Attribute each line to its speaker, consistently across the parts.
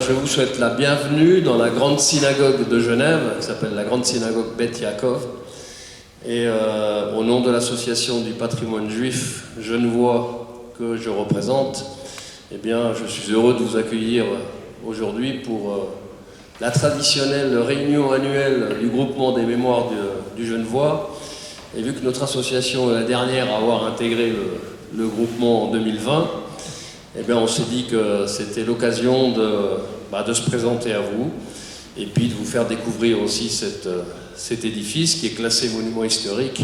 Speaker 1: je vous souhaite la bienvenue dans la grande synagogue de Genève, qui s'appelle la grande synagogue Beth Yaakov. Et au nom de l'association du patrimoine juif genevois que je représente, eh bien, je suis heureux de vous accueillir aujourd'hui pour la traditionnelle réunion annuelle du groupement des mémoires du Genevois. Et vu que notre association est la dernière à avoir intégré le groupement en 2020, eh bien, on s'est dit que c'était l'occasion de se présenter à vous et puis de vous faire découvrir aussi cet édifice qui est classé monument historique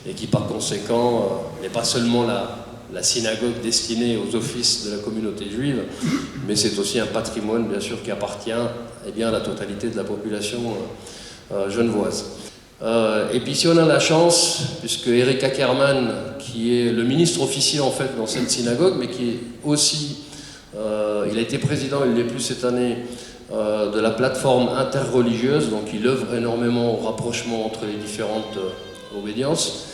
Speaker 1: et qui par conséquent n'est pas seulement la synagogue destinée aux offices de la communauté juive, mais c'est aussi un patrimoine bien sûr qui appartient à la totalité de la population genevoise. Et puis si on a la chance, puisque Eric Ackermann, qui est le ministre officier en fait dans cette synagogue, mais qui est aussi, il a été président, il n'est plus cette année, de la plateforme interreligieuse, donc il œuvre énormément au rapprochement entre les différentes obédiences.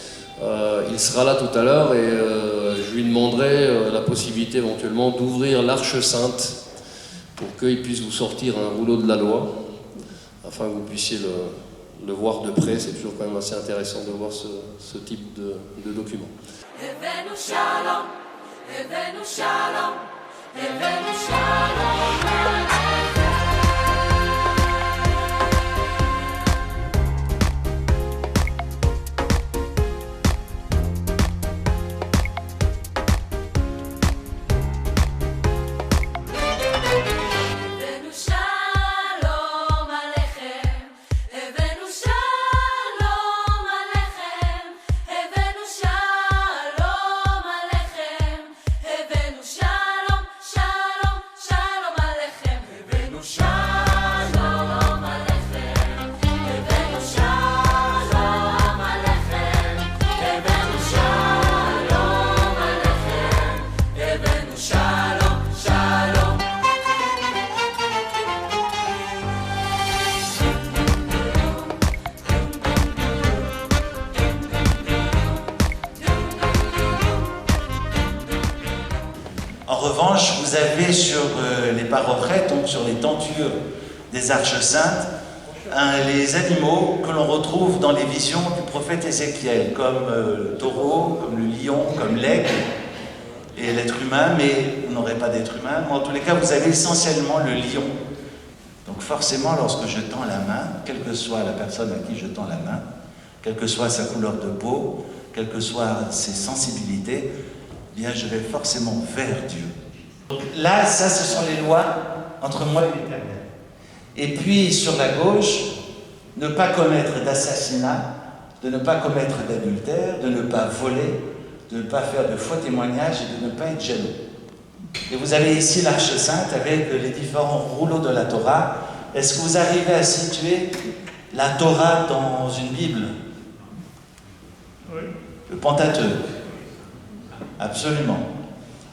Speaker 1: Il sera là tout à l'heure et je lui demanderai la possibilité éventuellement d'ouvrir l'Arche Sainte pour qu'il puisse vous sortir un rouleau de la loi, afin que vous puissiez le voir de près. C'est toujours quand même assez intéressant de voir ce type de document. Hevenu shalom, hevenu shalom, hevenu shalom.
Speaker 2: Vous avez sur les paroprètes, donc sur les tentures des Arches Saintes, les animaux que l'on retrouve dans les visions du prophète Ézéchiel, comme le taureau, comme le lion, comme l'aigle et l'être humain, mais vous n'aurez pas d'être humain. Mais en tous les cas, vous avez essentiellement le lion. Donc forcément, lorsque je tends la main, quelle que soit la personne à qui je tends la main, quelle que soit sa couleur de peau, quelles que soient ses sensibilités, eh bien je vais forcément vers Dieu. Donc là, ça, ce sont les lois entre moi et l'Éternel. Et puis, sur la gauche, ne pas commettre d'assassinat, de ne pas commettre d'adultère, de ne pas voler, de ne pas faire de faux témoignages et de ne pas être jaloux. Et vous avez ici l'Arche Sainte avec les différents rouleaux de la Torah. Est-ce que vous arrivez à situer la Torah dans une Bible? Oui. Le Pentateuque. Absolument.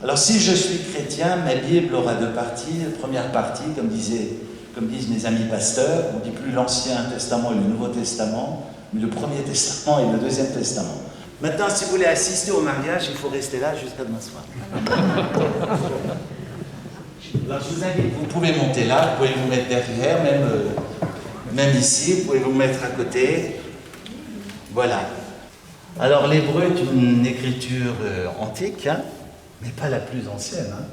Speaker 2: Alors si je suis chrétien, ma Bible aura deux parties. La première partie, comme disent mes amis pasteurs, on ne dit plus l'Ancien Testament et le Nouveau Testament, mais le Premier Testament et le Deuxième Testament. Maintenant, si vous voulez assister au mariage, il faut rester là jusqu'à demain soir. Alors je vous invite, vous pouvez monter là, vous pouvez vous mettre derrière, même ici, vous pouvez vous mettre à côté. Voilà. Alors l'hébreu est une écriture antique, hein, mais pas la plus ancienne, hein,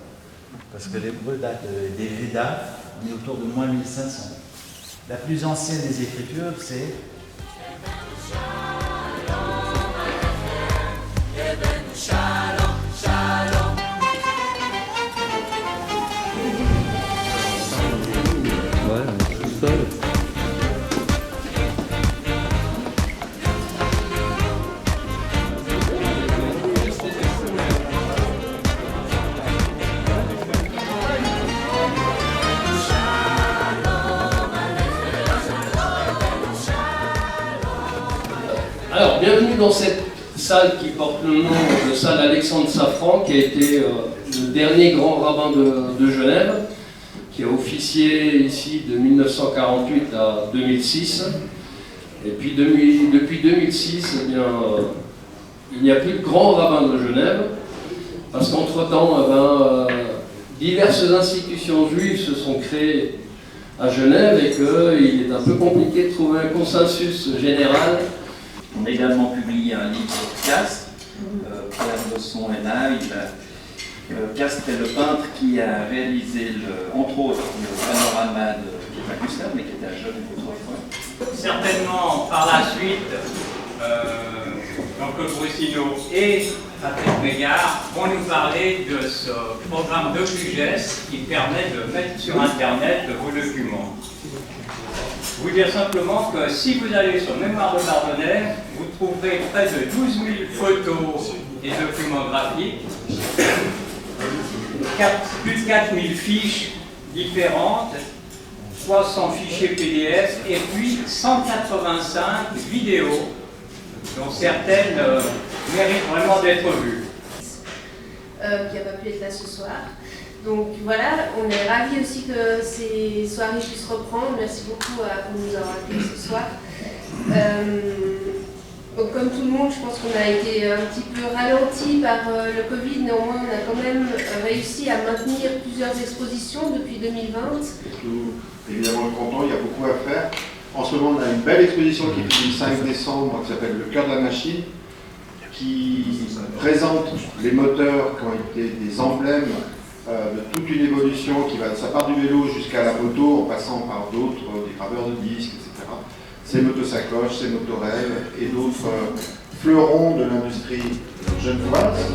Speaker 2: parce que l'hébreu date des Védas, on est autour de moins 1500. La plus ancienne des écritures, c'est
Speaker 1: Alors, bienvenue dans cette salle qui porte le nom de salle Alexandre Safran, qui a été le dernier grand rabbin de Genève, qui a officié ici de 1948 à 2006. Et puis depuis 2006, eh bien, il n'y a plus de grand rabbin de Genève, parce qu'entre-temps, diverses institutions juives se sont créées à Genève et qu'il est un peu compliqué de trouver un consensus général.
Speaker 3: On a également publié un livre sur Castres, Pierre Bosson-Hénin. Castres est le peintre qui a réalisé, entre autres, le panorama de Pierre Gustave, mais qui était à Genève autrefois.
Speaker 4: Certainement, par la suite, Jean-Claude Brusino et Patrick Mégard vont nous parler de ce programme d'OcuGest qui permet de mettre sur Internet vos documents. Je vous dire simplement que si vous allez sur Mémoire de Bardonnay, vous trouverez près de 12 000 photos et documents graphiques, plus de 4 000 fiches différentes, 300 fichiers PDF et puis 185 vidéos dont certaines méritent vraiment d'être vues.
Speaker 5: Qui n'a pas pu être là ce soir. Donc voilà, on est ravis aussi que ces soirées puissent reprendre. Merci beaucoup pour nous avoir accueillis ce soir. Donc comme tout le monde, je pense qu'on a été un petit peu ralenti par le Covid. Néanmoins, on a quand même réussi à maintenir plusieurs expositions depuis 2020.
Speaker 6: Évidemment content, il y a beaucoup à faire. En ce moment, on a une belle exposition qui est finie le 5 décembre, qui s'appelle Le cœur de la machine, qui présente les moteurs qui ont été des emblèmes de toute une évolution qui va, ça part du vélo jusqu'à la moto, en passant par d'autres, des graveurs de disques, etc. Ces motosacoches, ces motorelles et d'autres fleurons de l'industrie genevoise.